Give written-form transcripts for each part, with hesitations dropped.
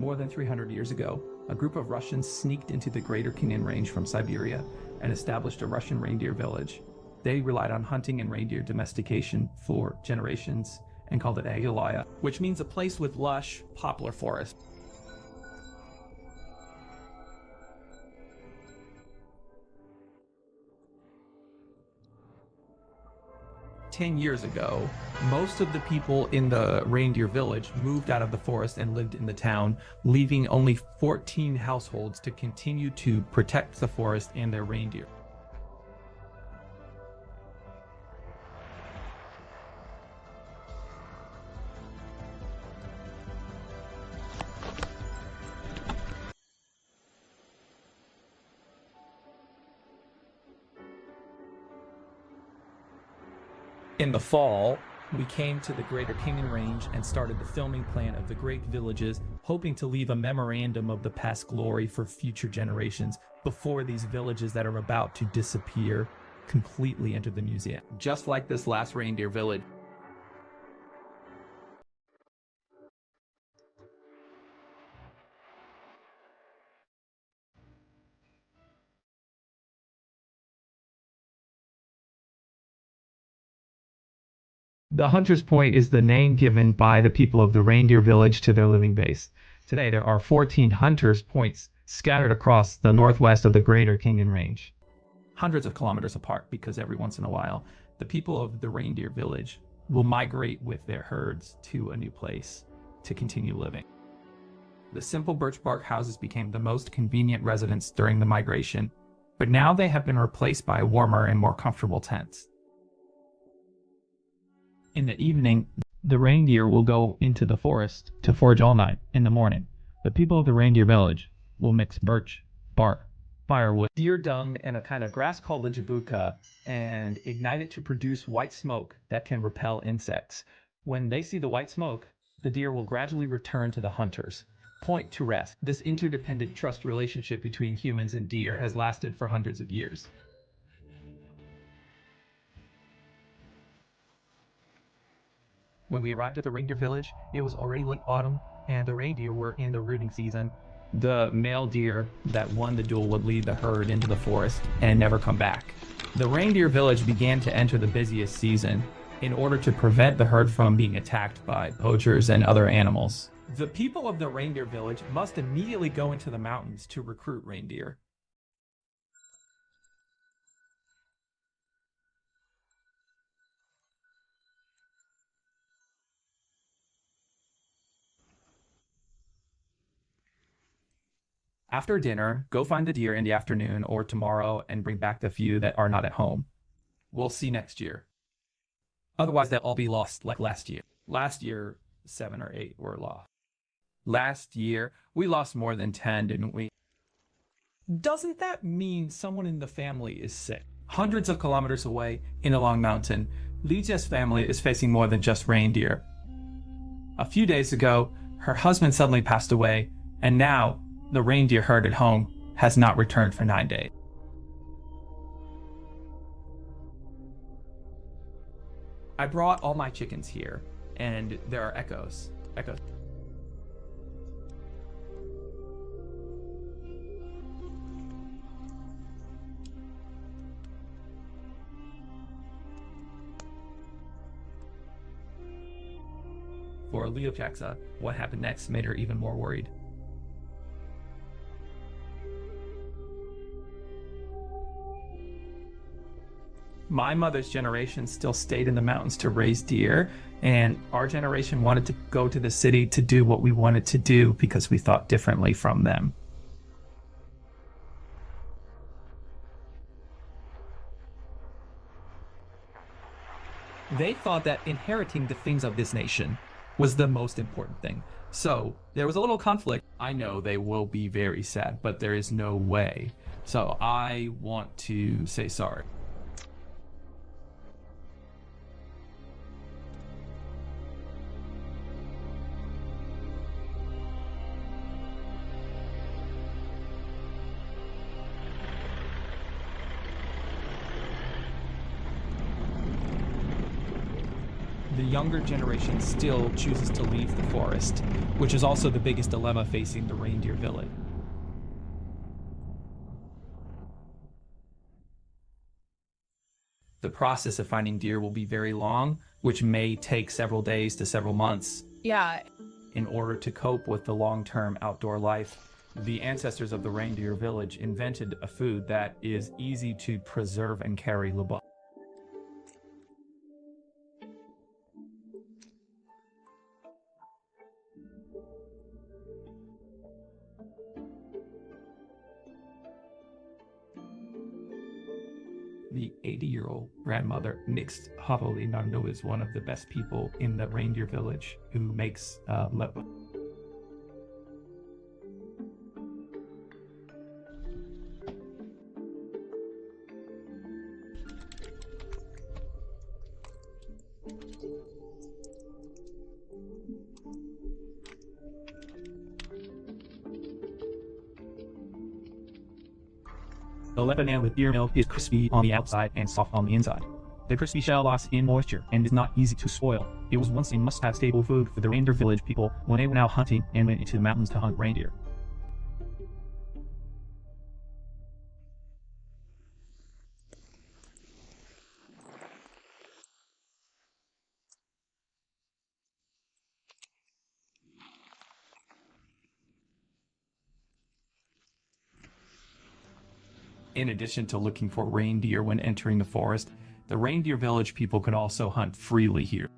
More than 300 years ago, a group of Russians sneaked into the Greater Canyon Range from Siberia and established a Russian reindeer village. They relied on hunting and reindeer domestication for generations and called it Aoluguya, which means a place with lush poplar forest. 10 years ago, most of the people in the reindeer village moved out of the forest and lived in the town, leaving only 14 households to continue to protect the forest and their reindeer. In the fall, we came to the Greater Canyon Range and started the filming plan of the great villages, hoping to leave a memorandum of the past glory for future generations before these villages that are about to disappear completely enter the museum. Just like this last reindeer village. The Hunter's Point is the name given by the people of the reindeer village to their living base. Today, there are 14 Hunter's Points scattered across the northwest of the Greater Canyon Range. Hundreds of kilometers apart, because every once in a while, the people of the reindeer village will migrate with their herds to a new place to continue living. The simple birch bark houses became the most convenient residence during the migration, but now they have been replaced by warmer and more comfortable tents. In the evening, the reindeer will go into the forest to forage all night. In the morning, the people of the reindeer village will mix birch bark, firewood, deer dung, and a kind of grass called lijabuka and ignite it to produce white smoke that can repel insects. When they see the white smoke, the deer will gradually return to the hunters' point to rest. This interdependent trust relationship between humans and deer has lasted for hundreds of years. When we arrived at the reindeer village, it was already late autumn, and the reindeer were in the rooting season. The male deer that won the duel would lead the herd into the forest and never come back. The reindeer village began to enter the busiest season in order to prevent the herd from being attacked by poachers and other animals. The people of the reindeer village must immediately go into the mountains to recruit reindeer. After dinner, go find the deer in the afternoon or tomorrow and bring back the few that are not at home. We'll see next year. Otherwise, they'll all be lost like last year. Last year, 7 or 8 were lost. Last year, we lost more than 10, didn't we? Doesn't that mean someone in the family is sick? Hundreds of kilometers away in a long mountain, Lydia's family is facing more than just reindeer. A few days ago, her husband suddenly passed away, and now the reindeer herd at home has not returned for 9 days. I brought all my chickens here, and there are echoes. For Aoluguya, what happened next made her even more worried. My mother's generation still stayed in the mountains to raise deer, and our generation wanted to go to the city to do what we wanted to do because we thought differently from them. They thought that inheriting the things of this nation was the most important thing. So there was a little conflict. I know they will be very sad, but there is no way. So I want to say sorry. The the younger generation still chooses to leave the forest, which is also the biggest dilemma facing the reindeer village. The process of finding deer will be very long, which may take several days to several months. Yeah. In order to cope with the long-term outdoor life, the ancestors of the reindeer village invented a food that is easy to preserve and carry. The 80-year-old grandmother, Nix Havoli Nando, is one of the best people in the reindeer village who makes lepa. The lebanon with deer milk is crispy on the outside and soft on the inside. The crispy shell lost in moisture and is not easy to spoil. It was once a must-have staple food for the reindeer village people when they went out hunting and went into the mountains to hunt reindeer. In addition to looking for reindeer when entering the forest, the reindeer village people could also hunt freely here.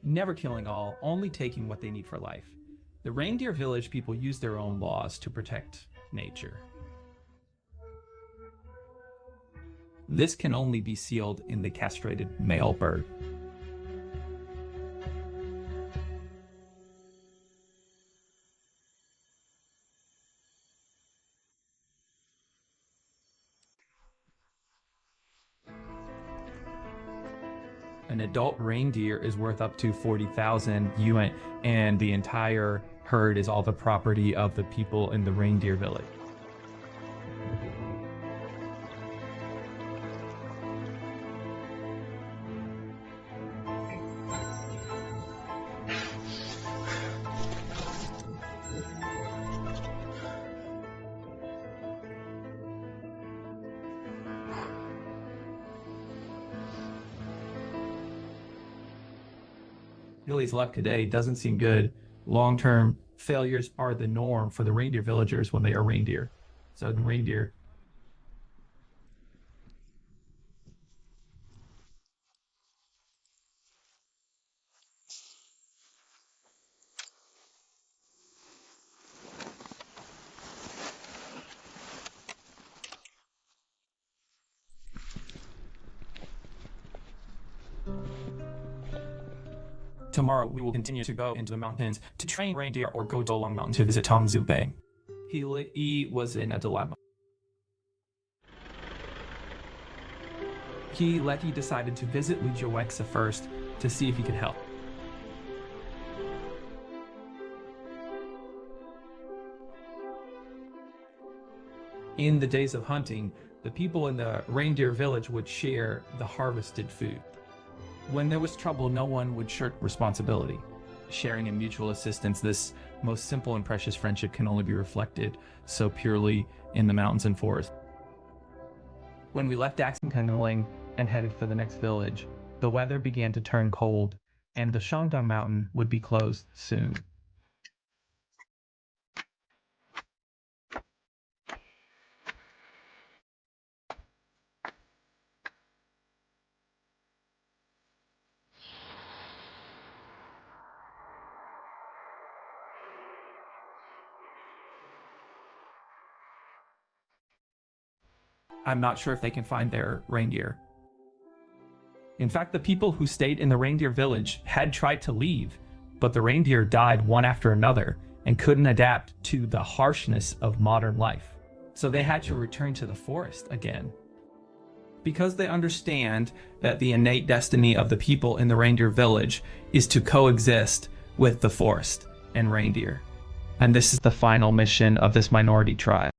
Never killing all, only taking what they need for life. The reindeer village people use their own laws to protect nature. This can only be sealed in the castrated male bird. An adult reindeer is worth up to 40,000 yuan, and the entire herd is all the property of the people in the reindeer village. Billy's luck today doesn't seem good. Long-term failures are the norm for the reindeer villagers when they are reindeer. So the reindeer Tomorrow we will continue to go into the mountains to train reindeer or go to Long Mountain to visit Tongzu Bay. He was in a dilemma. He decided to visit Li Jiuwexa first to see if he could help. In the days of hunting, the people in the reindeer village would share the harvested food. When there was trouble, no one would shirk responsibility. Sharing and mutual assistance, this most simple and precious friendship can only be reflected so purely in the mountains and forests. When we left Daxingkangaling and headed for the next village, the weather began to turn cold, and the Shandong mountain would be closed soon. I'm not sure if they can find their reindeer. In fact, the people who stayed in the reindeer village had tried to leave, but the reindeer died one after another and couldn't adapt to the harshness of modern life. So they had to return to the forest again. Because they understand that the innate destiny of the people in the reindeer village is to coexist with the forest and reindeer. And this is the final mission of this minority tribe.